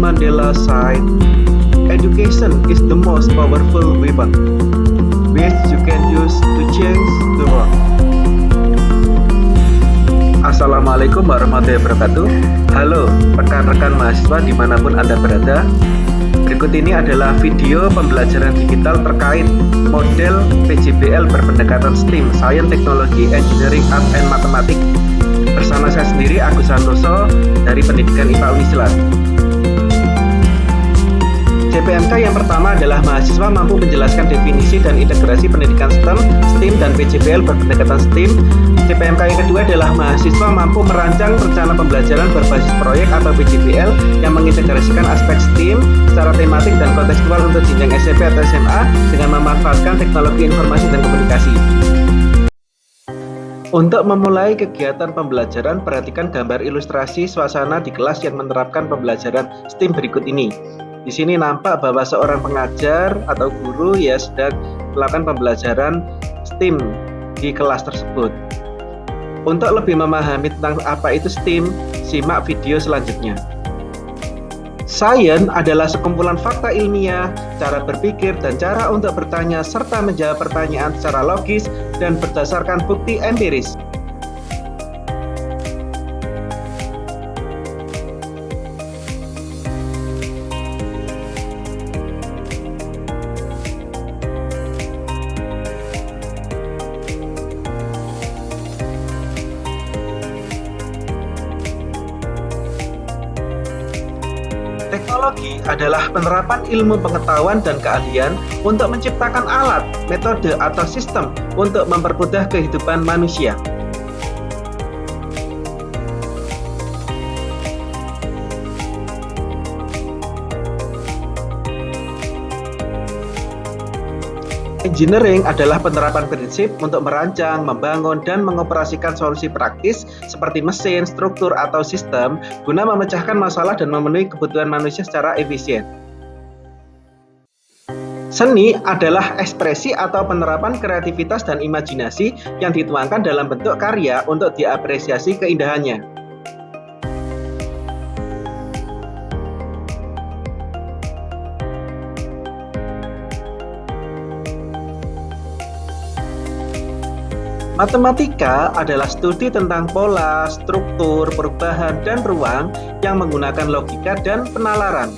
Mandela said, education is the most powerful weapon, which you can use to change the world. Assalamualaikum warahmatullahi wabarakatuh. Halo rekan-rekan mahasiswa dimanapun Anda berada. Berikut ini adalah video pembelajaran digital terkait model PJBL berpendekatan STEAM, Science, Technology, Engineering, Art, and Mathematics. Bersama saya sendiri, Agus Santoso dari Pendidikan IPA Unisilat. CPMK yang pertama adalah mahasiswa mampu menjelaskan definisi dan integrasi pendidikan STEM dan PJBL berpendekatan STEAM. CPMK yang kedua adalah mahasiswa mampu merancang rencana pembelajaran berbasis proyek atau PJBL yang mengintegrasikan aspek STEAM secara tematik dan kontekstual untuk jenjang SMP atau SMA dengan memanfaatkan teknologi informasi dan komunikasi. Untuk memulai kegiatan pembelajaran, perhatikan gambar ilustrasi suasana di kelas yang menerapkan pembelajaran STEAM berikut ini. Di sini nampak bahwa seorang pengajar atau guru sedang melakukan pembelajaran STEAM di kelas tersebut. Untuk lebih memahami tentang apa itu STEAM, simak video selanjutnya. Sains adalah sekumpulan fakta ilmiah, cara berpikir, dan cara untuk bertanya serta menjawab pertanyaan secara logis dan berdasarkan bukti empiris. Teknologi adalah penerapan ilmu pengetahuan dan keahlian untuk menciptakan alat, metode, atau sistem untuk mempermudah kehidupan manusia. Engineering adalah penerapan prinsip untuk merancang, membangun, dan mengoperasikan solusi praktis seperti mesin, struktur, atau sistem guna memecahkan masalah dan memenuhi kebutuhan manusia secara efisien. Seni adalah ekspresi atau penerapan kreativitas dan imajinasi yang dituangkan dalam bentuk karya untuk diapresiasi keindahannya. Matematika adalah studi tentang pola, struktur, perubahan, dan ruang yang menggunakan logika dan penalaran.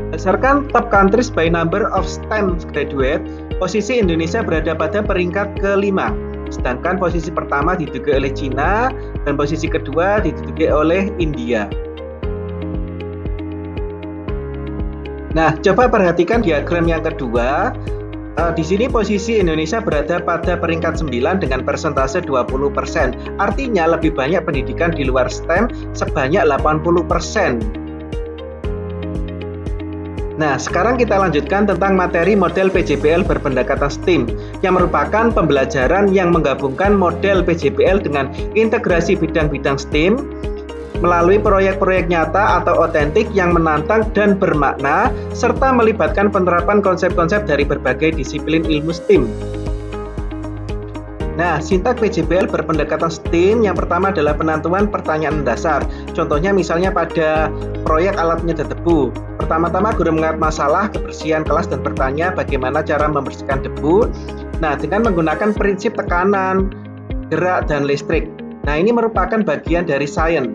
Berdasarkan top countries by number of STEM graduate, posisi Indonesia berada pada peringkat ke-5. Sedangkan posisi pertama diduduki oleh Cina dan posisi kedua diduduki oleh India. Nah, coba perhatikan diagram yang kedua. Di sini posisi Indonesia berada pada peringkat 9 dengan persentase 20%. Artinya lebih banyak pendidikan di luar STEM sebanyak 80%. Nah, sekarang kita lanjutkan tentang materi model PJBL berpendekatan STEAM yang merupakan pembelajaran yang menggabungkan model PJBL dengan integrasi bidang-bidang STEAM melalui proyek-proyek nyata atau otentik yang menantang dan bermakna serta melibatkan penerapan konsep-konsep dari berbagai disiplin ilmu STEAM. Nah, sintak PJBL berpendekatan STEAM yang pertama adalah penentuan pertanyaan dasar. Contohnya misalnya pada proyek alat penyedot debu. Pertama-tama guru mengangkat masalah kebersihan kelas dan bertanya bagaimana cara membersihkan debu. Nah, dengan menggunakan prinsip tekanan, gerak, dan listrik. Nah, ini merupakan bagian dari sains.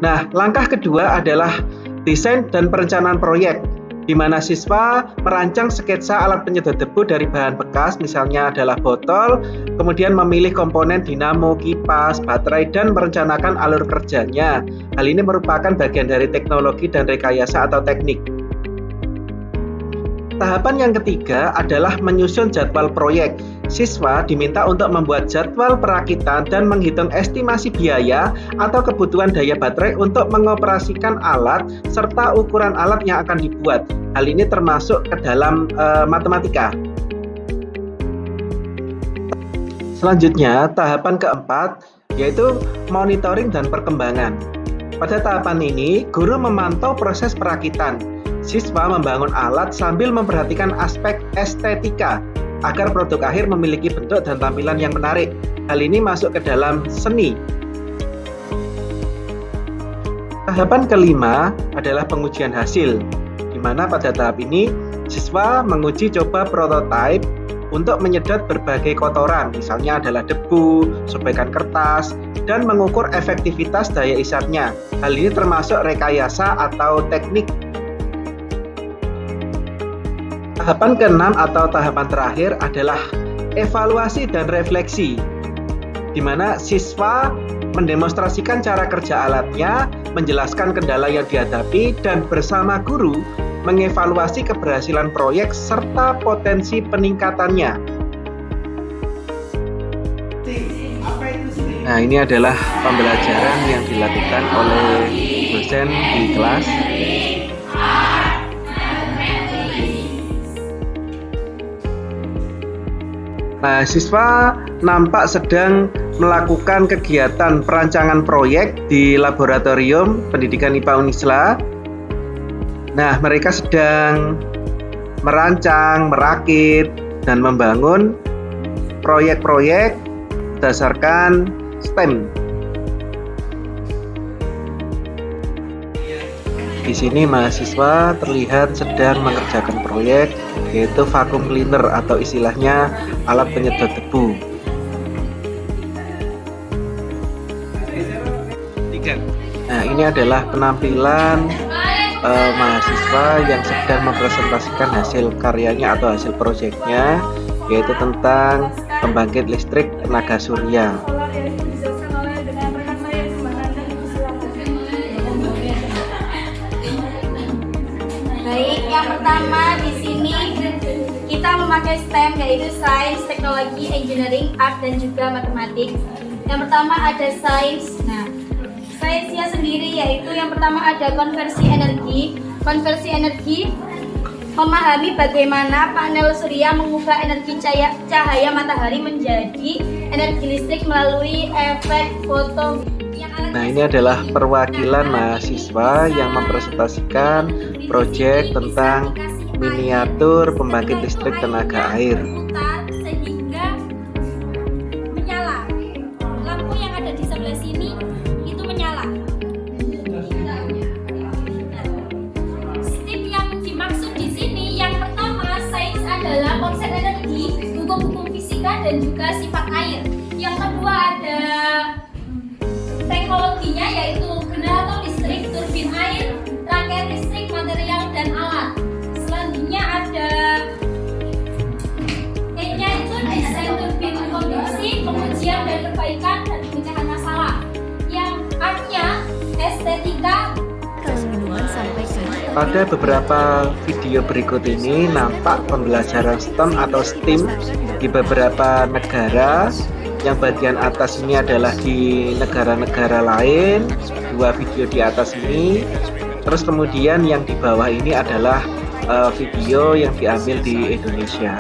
Nah, langkah kedua adalah desain dan perencanaan proyek, di mana siswa merancang sketsa alat penyedot debu dari bahan bekas, misalnya adalah botol, kemudian memilih komponen dinamo, kipas, baterai, dan merencanakan alur kerjanya. Hal ini merupakan bagian dari teknologi dan rekayasa atau teknik. Tahapan yang ketiga adalah menyusun jadwal proyek. Siswa diminta untuk membuat jadwal perakitan dan menghitung estimasi biaya atau kebutuhan daya baterai untuk mengoperasikan alat serta ukuran alat yang akan dibuat. Hal ini termasuk ke dalam matematika. Selanjutnya, tahapan keempat yaitu monitoring dan perkembangan. Pada tahapan ini, guru memantau proses perakitan. Siswa membangun alat sambil memperhatikan aspek estetika agar produk akhir memiliki bentuk dan tampilan yang menarik. Hal ini masuk ke dalam seni. Tahapan kelima adalah pengujian hasil, di mana pada tahap ini siswa menguji coba prototipe untuk menyedot berbagai kotoran, misalnya adalah debu, sobekan kertas, dan mengukur efektivitas daya isapnya. Hal ini termasuk rekayasa atau teknik. Tahapan keenam atau tahapan terakhir adalah evaluasi dan refleksi, di mana siswa mendemonstrasikan cara kerja alatnya, menjelaskan kendala yang dihadapi, dan bersama guru mengevaluasi keberhasilan proyek serta potensi peningkatannya. Nah, ini adalah pembelajaran yang dilakukan oleh dosen di kelas. Nah, siswa nampak sedang melakukan kegiatan perancangan proyek di laboratorium pendidikan IPA Unisla. Nah, mereka sedang merancang, merakit, dan membangun proyek-proyek berdasarkan STEM. Di sini mahasiswa terlihat sedang mengerjakan proyek, yaitu vacuum cleaner atau istilahnya alat penyedot debu. Nah, ini adalah penampilan mahasiswa yang sedang mempresentasikan hasil karyanya atau hasil proyeknya, yaitu tentang pembangkit listrik tenaga surya. Baik, yang pertama di sini kita memakai STEM, yaitu Sains, Teknologi, Engineering, Art, dan juga Matematik. Yang pertama ada Sains. Nah, sainsnya sendiri yaitu yang pertama ada konversi energi. Konversi energi memahami bagaimana panel surya mengubah energi cahaya matahari menjadi energi listrik melalui efek foto. Nah, ini adalah perwakilan mahasiswa yang mempresentasikan proyek tentang miniatur pembangkit listrik tenaga air. Sehingga menyala. Lampu yang ada di sebelah sini itu menyala. Step yang dimaksud di sini yang pertama, sains adalah konsep energi, hukum-hukum fisika, dan juga sifat air. Yang kedua ada teknologinya, yaitu generator listrik, turbin air, rangkaian listrik, material, dan alat. Selanjutnya ada E-nya itu desain turbin konduksi, pengujian dan perbaikan, dan pemecahan masalah. Yang A-nya estetika. Pada beberapa video berikut ini nampak pembelajaran STEM atau STEAM di beberapa negara. Yang bagian atas ini adalah di negara-negara lain, dua video di atas ini. Terus kemudian yang di bawah ini adalah video yang diambil di Indonesia.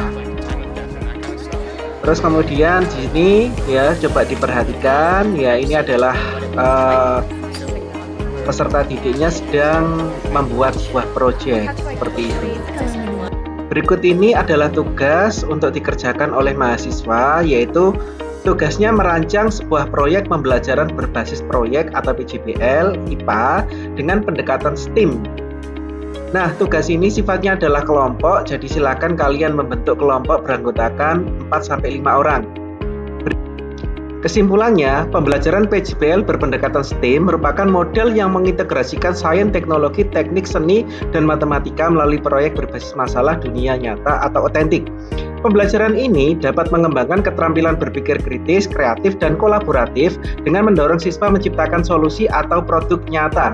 Terus kemudian di sini ya coba diperhatikan, ya ini adalah peserta didiknya sedang membuat sebuah proyek seperti ini. Berikut ini adalah tugas untuk dikerjakan oleh mahasiswa, yaitu tugasnya merancang sebuah proyek pembelajaran berbasis proyek atau PJBL IPA dengan pendekatan STEAM. Nah, tugas ini sifatnya adalah kelompok, jadi silakan kalian membentuk kelompok beranggotakan 4-5 orang. Kesimpulannya, pembelajaran PJBL berpendekatan STEAM merupakan model yang mengintegrasikan sains, teknologi, teknik, seni, dan matematika melalui proyek berbasis masalah dunia nyata atau otentik. Pembelajaran ini dapat mengembangkan keterampilan berpikir kritis, kreatif, dan kolaboratif dengan mendorong siswa menciptakan solusi atau produk nyata.